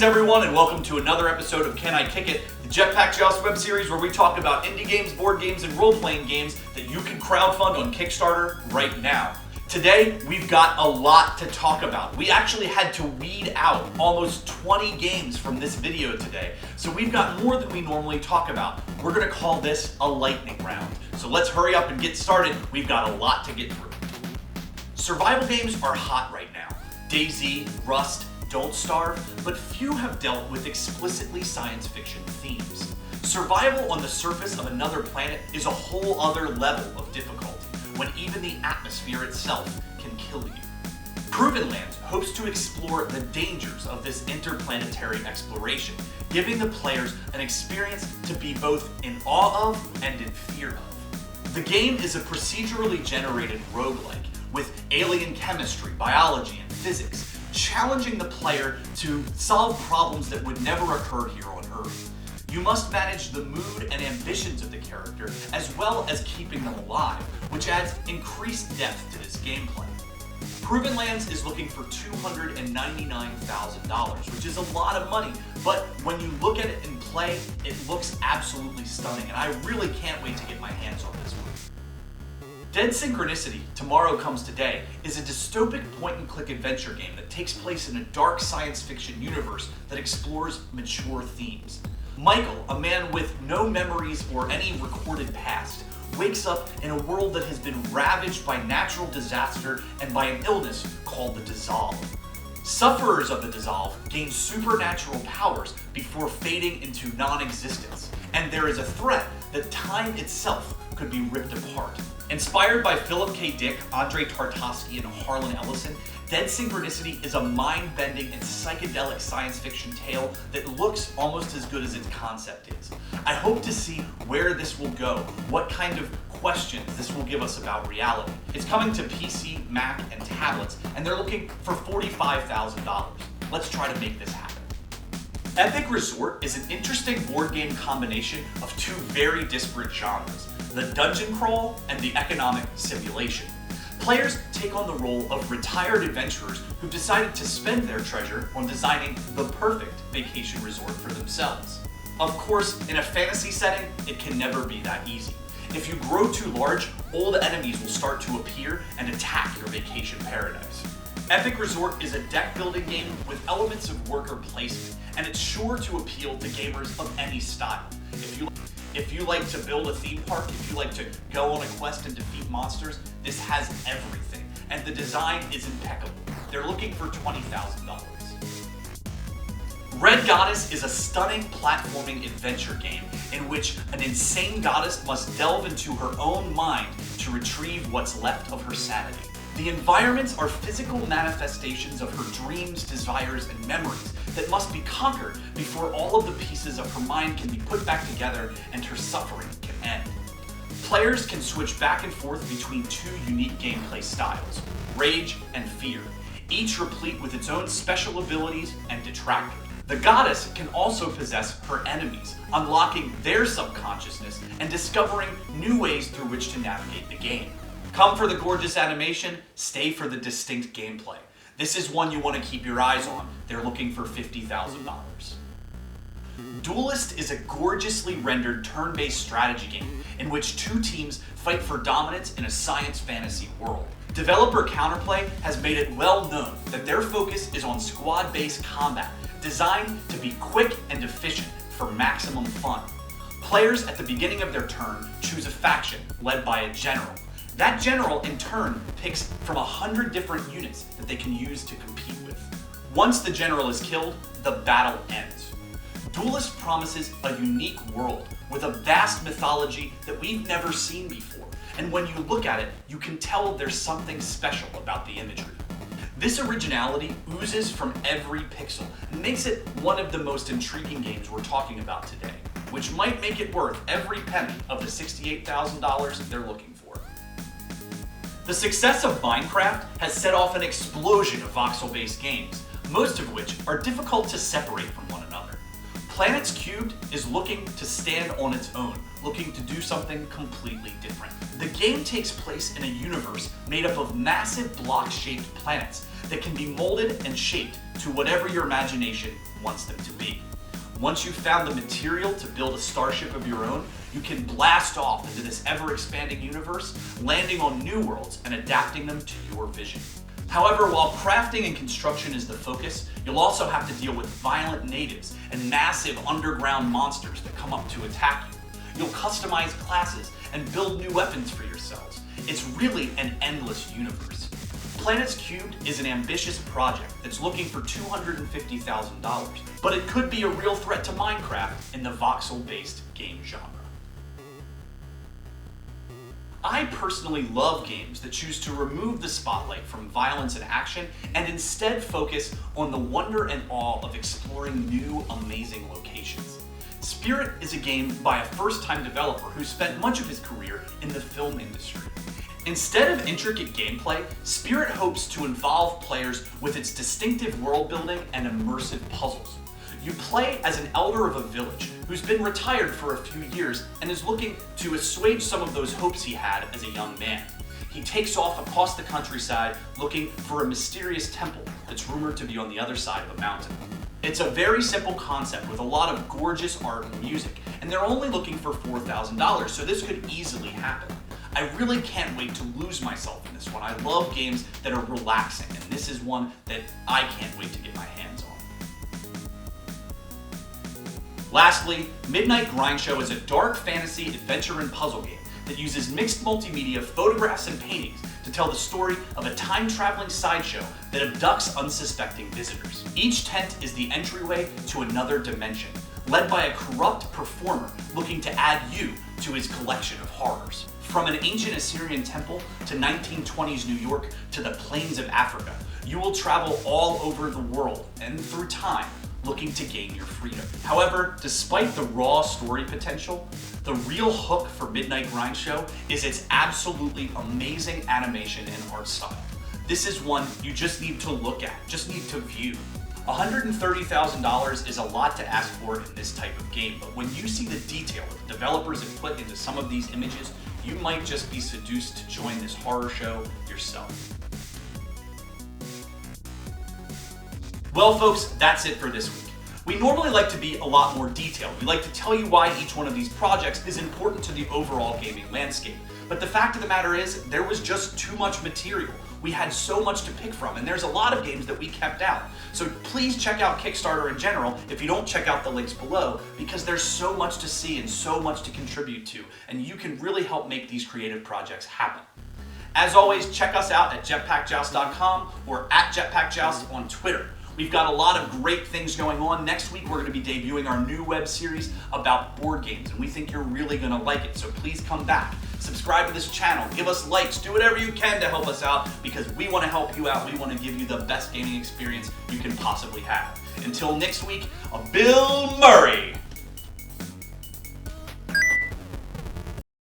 everyone, and welcome to another episode of Can I Kick It, the Jetpack Joust web series where we talk about indie games, board games, and role-playing games that you can crowdfund on Kickstarter right now. Today, we've got a lot to talk about. We actually had to weed out almost 20 games from this video today, so we've got more than we normally talk about. We're going to call this a lightning round. So let's hurry up and get started. We've got a lot to get through. Survival games are hot right now. DayZ, Rust, Don't Starve, but few have dealt with explicitly science fiction themes. Survival on the surface of another planet is a whole other level of difficulty, when even the atmosphere itself can kill you. Proven Lands hopes to explore the dangers of this interplanetary exploration, giving the players an experience to be both in awe of and in fear of. The game is a procedurally generated roguelike with alien chemistry, biology, and physics, challenging the player to solve problems that would never occur here on Earth. You must manage the mood and ambitions of the character, as well as keeping them alive, which adds increased depth to this gameplay. Proven Lands is looking for $299,000, which is a lot of money, but when you look at it in play, it looks absolutely stunning, and I really can't wait to get my hands on this one. Dead Synchronicity, Tomorrow Comes Today, is a dystopic point-and-click adventure game that takes place in a dark science fiction universe that explores mature themes. Michael, a man with no memories or any recorded past, wakes up in a world that has been ravaged by natural disaster and by an illness called the Dissolve. Sufferers of the Dissolve gain supernatural powers before fading into non-existence, and there is a threat that time itself could be ripped apart. Inspired by Philip K. Dick, Andrei Tarkovsky, and Harlan Ellison, Dead Synchronicity is a mind-bending and psychedelic science fiction tale that looks almost as good as its concept is. I hope to see where this will go, what kind of questions this will give us about reality. It's coming to PC, Mac, and tablets, and they're looking for $45,000. Let's try to make this happen. Epic Resort is an interesting board game combination of two very disparate genres, the dungeon crawl and the economic simulation. Players take on the role of retired adventurers who decided to spend their treasure on designing the perfect vacation resort for themselves. Of course, in a fantasy setting, it can never be that easy. If you grow too large, old enemies will start to appear and attack your vacation paradise. Epic Resort is a deck-building game with elements of worker placement, and it's sure to appeal to gamers of any style. If you like to build a theme park, if you like to go on a quest and defeat monsters, this has everything, and the design is impeccable. They're looking for $20,000. Red Goddess is a stunning platforming adventure game in which an insane goddess must delve into her own mind to retrieve what's left of her sanity. The environments are physical manifestations of her dreams, desires, and memories that must be conquered before all of the pieces of her mind can be put back together and her suffering can end. Players can switch back and forth between two unique gameplay styles, Rage and Fear, each replete with its own special abilities and detractors. The goddess can also possess her enemies, unlocking their subconsciousness and discovering new ways through which to navigate the game. Come for the gorgeous animation, stay for the distinct gameplay. This is one you want to keep your eyes on. They're looking for $50,000. Duelist is a gorgeously rendered turn-based strategy game in which two teams fight for dominance in a science fantasy world. Developer Counterplay has made it well known that their focus is on squad-based combat, designed to be quick and efficient for maximum fun. Players at the beginning of their turn choose a faction led by a general. That general, in turn, picks from 100 different units that they can use to compete with. Once the general is killed, the battle ends. Duelist promises a unique world with a vast mythology that we've never seen before, and when you look at it, you can tell there's something special about the imagery. This originality oozes from every pixel and makes it one of the most intriguing games we're talking about today, which might make it worth every penny of the $68,000 they're looking for. The success of Minecraft has set off an explosion of voxel-based games, most of which are difficult to separate from one another. Planets Cubed is looking to stand on its own, looking to do something completely different. The game takes place in a universe made up of massive block-shaped planets that can be molded and shaped to whatever your imagination wants them to be. Once you've found the material to build a starship of your own, you can blast off into this ever-expanding universe, landing on new worlds and adapting them to your vision. However, while crafting and construction is the focus, you'll also have to deal with violent natives and massive underground monsters that come up to attack you. You'll customize classes and build new weapons for yourselves. It's really an endless universe. Planets Cubed is an ambitious project that's looking for $250,000, but it could be a real threat to Minecraft in the voxel-based game genre. I personally love games that choose to remove the spotlight from violence and action and instead focus on the wonder and awe of exploring new, amazing locations. Spirit is a game by a first-time developer who spent much of his career in the film industry. Instead of intricate gameplay, Spirit hopes to involve players with its distinctive world building and immersive puzzles. You play as an elder of a village who's been retired for a few years and is looking to assuage some of those hopes he had as a young man. He takes off across the countryside looking for a mysterious temple that's rumored to be on the other side of a mountain. It's a very simple concept with a lot of gorgeous art and music, and they're only looking for $4,000, so this could easily happen. I really can't wait to lose myself in this one. I love games that are relaxing, and this is one that I can't wait to get my hands on. Lastly, Midnight Grindshow is a dark fantasy adventure and puzzle game that uses mixed multimedia photographs and paintings to tell the story of a time-traveling sideshow that abducts unsuspecting visitors. Each tent is the entryway to another dimension, led by a corrupt performer looking to add you to his collection of horrors. From an ancient Assyrian temple to 1920s New York to the plains of Africa, you will travel all over the world and through time, looking to gain your freedom. However, despite the raw story potential, the real hook for Midnight Grindshow is its absolutely amazing animation and art style. This is one you just need to look at, just need to view. $130,000 is a lot to ask for in this type of game, but when you see the detail that the developers have put into some of these images, you might just be seduced to join this horror show yourself. Well folks, that's it for this week. We normally like to be a lot more detailed. We like to tell you why each one of these projects is important to the overall gaming landscape. But the fact of the matter is, there was just too much material. We had so much to pick from, and there's a lot of games that we kept out. So please check out Kickstarter in general if you don't check out the links below, because there's so much to see and so much to contribute to, and you can really help make these creative projects happen. As always, check us out at jetpackjoust.com or at jetpackjoust on Twitter. We've got a lot of great things going on. Next week, we're going to be debuting our new web series about board games, and we think you're really going to like it, so please come back. Subscribe to this channel, give us likes, do whatever you can to help us out, because we want to help you out. We want to give you the best gaming experience you can possibly have. Until next week, I'm Bill Murray.